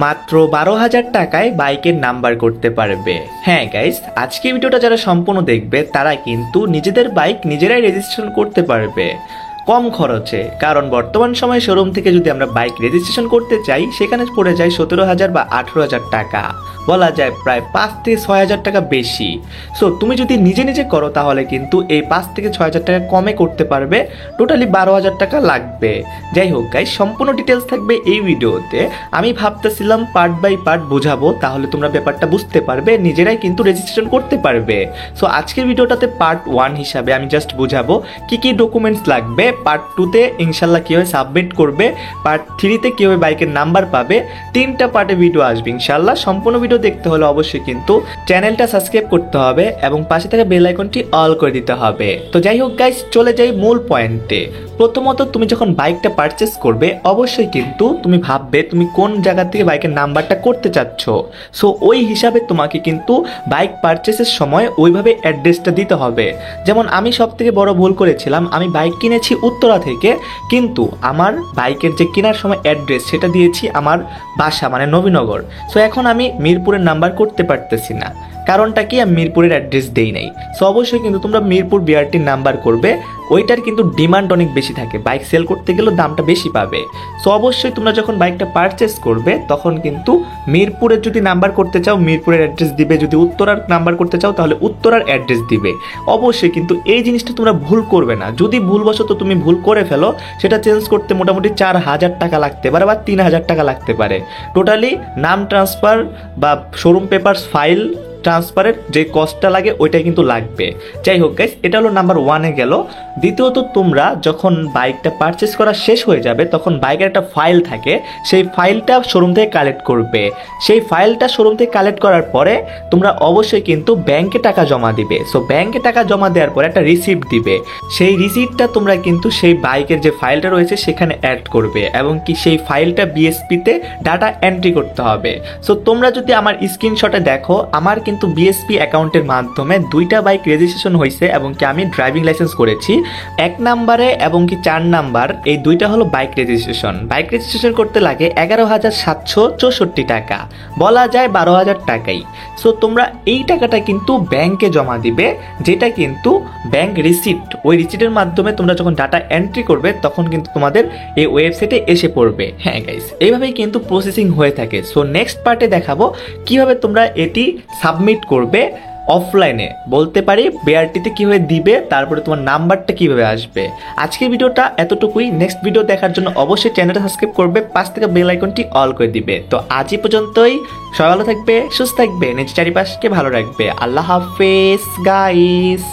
মাত্র 12,000 টাকায় বাইকের নাম্বার করতে পারবে। হ্যাঁ গাইস, আজকে ভিডিওটা যারা সম্পূর্ণ দেখবে তারা কিন্তু নিজেদের বাইক নিজেরাই রেজিস্ট্রেশন করতে পারবে কম খরচে। কারণ বর্তমান সময়ে শোরুম থেকে যদি আমরা বাইক রেজিস্ট্রেশন করতে চাই সেখানে পড়ে যায় 17,000 বা 18,000 টাকা, বলা যায় প্রায় 5 থেকে 6,000 টাকা বেশি। সো তুমি যদি নিজে নিজে করো তাহলে কিন্তু এই 5 থেকে 6,000 টাকা কমে করতে পারবে, টোটালি 12,000 টাকা লাগবে। যাই হোক গাইস, সম্পূর্ণ ডিটেলস থাকবে এই ভিডিওতে। আমি ভাবতেছিলাম পার্ট বাই পার্ট বোঝাবো, তাহলে তোমরা ব্যাপারটা বুঝতে পারবে, নিজেরাই কিন্তু রেজিস্ট্রেশন করতে পারবে। সো আজকের ভিডিওটাতে পার্ট 1 হিসাবে আমি জাস্ট বোঝাবো কি কি ডকুমেন্টস লাগবে, পার্ট 2তে ইনশাল্লাহ কীভাবে সাবমিট করবে, পার্ট 3তে কীভাবে বাইকের নাম্বার পাবে। 3টা পার্টে ভিডিও আসবে ইনশাল্লাহ। সম্পূর্ণ ভিডিও দেখতে হলে অবশ্যই কিন্তু চ্যানেলটা সাবস্ক্রাইব করতে হবে এবং পাশে থাকা বেল আইকনটি অল করে দিতে হবে। তো যাই হোক গাইস, চলে যাই মূল পয়েন্টে। প্রথমত তুমি যখন বাইকটা পারচেস করবে অবশ্যই কিন্তু তুমি ভাববে তুমি কোন জায়গা থেকে বাইকের নাম্বারটা করতে চাচ্ছ। সো ওই হিসাবে তোমাকে কিন্তু বাইক পারচেসের সময় ওইভাবে অ্যাড্রেসটা দিতে হবে। যেমন আমি সব থেকে বড় ভুল করেছিলাম, আমি বাইক কিনেছি উত্তরা থেকে, কিন্তু আমার বাইকের যে কেনার সময় অ্যাড্রেস সেটা দিয়েছি আমার বাসা মানে নবীনগর। সো এখন আমি মিরপুরের নাম্বার করতে পারতেছি না। কারণটা কি, আমি মিরপুরের অ্যাড্রেস দেই নাই। সো অবশ্যই কিন্তু তোমরা মিরপুর বিআরটির নাম্বার করবে, ওইটার কিন্তু ডিমান্ড অনেক বেশি থাকে, বাইক সেল করতে গেলেও দামটা বেশি পাবে। সো অবশ্যই তোমরা যখন বাইকটা পারচেস করবে তখন কিন্তু মিরপুরের যদি নাম্বার করতে চাও মিরপুরের অ্যাড্রেস দিবে, যদি উত্তরার নাম্বার করতে চাও তাহলে উত্তরার অ্যাড্রেস দিবে। অবশ্যই কিন্তু এই জিনিসটা তোমরা ভুল করবে না। যদি ভুলবশত তুমি ভুল করে ফেলো সেটা চেঞ্জ করতে মোটামুটি 4,000 টাকা লাগতে পারে বা 3,000 টাকা লাগতে পারে। টোটালি নাম ট্রান্সফার বা শোরুম পেপারস ফাইল ট্রান্সফারের যে কস্টটা লাগে ওইটাই কিন্তু লাগবে। যাই হোক গাইস, এটা হলো নাম্বার 1-এ গেল। দ্বিতীয়ত, তোমরা যখন বাইকটা পারচেস করা শেষ হয়ে যাবে তখন বাইকের একটা ফাইল থাকে, সেই ফাইলটা শোরুম থেকে কালেক্ট করবে। সেই ফাইলটা শোরুম থেকে কালেক্ট করার পরে তোমরা অবশ্যই কিন্তু ব্যাংকে টাকা জমা দিবে। সো ব্যাংকে টাকা জমা দেওয়ার পরে একটা রিসিপ্ট দিবে। সেই রিসিপ্টটা তোমরা কিন্তু সেই বাইকের যে ফাইলটা রয়েছে সেখানে অ্যাড করবে এবং কি সেই ফাইলটা বিএসপিতে ডাটা এন্ট্রি করতে হবে। সো তোমরা যদি আমার স্ক্রিনশটে দেখো, আমার কিন্তু বিএসপি অ্যাকাউন্টের মাধ্যমে 2টা বাইক রেজিস্ট্রেশন হয়েছে এবং কি আমি ড্রাইভিং লাইসেন্স করেছি 1 নাম্বারে এবং কি 4 নাম্বার, এই 2টা হলো বাইক রেজিস্ট্রেশন। বাইক রেজিস্ট্রেশন করতে লাগে 11,764 টাকা, বলা যায় 12,000 টাকাই। সো তোমরা এই টাকাটা কিন্তু ব্যাংকে জমা দিবে, যেটা কিন্তু ব্যাংক রিসিপ্ট, ওই রিসিপ্টের মাধ্যমে তোমরা যখন ডাটা এন্ট্রি করবে তখন কিন্তু তোমাদের এই ওয়েবসাইটে এসে পড়বে। হ্যাঁ গাইস, এইভাবেই কিন্তু প্রসেসিং হয়ে থাকে। সো নেক্সট পার্টে দেখাবো কিভাবে তোমরা এটি সাবমিট করবে অফলাইনে, বলতে পারি বিআরটিতে কীভাবে দিবে, তারপরে তোমার নাম্বারটা কিভাবে আসবে। আজকের ভিডিওটা এতটুকুই। নেক্সট ভিডিও দেখার জন্য অবশ্যই চ্যানেলটা সাবস্ক্রাইব করবে, পাশ থেকে বেল আইকনটি অল করে দিবে। তো আজই পর্যন্তই। সবাই ভালো থাকবে, সুস্থ থাকবে, নিজের চারিপাশকে ভালো রাখবে। আল্লাহ হাফেজ গাইস।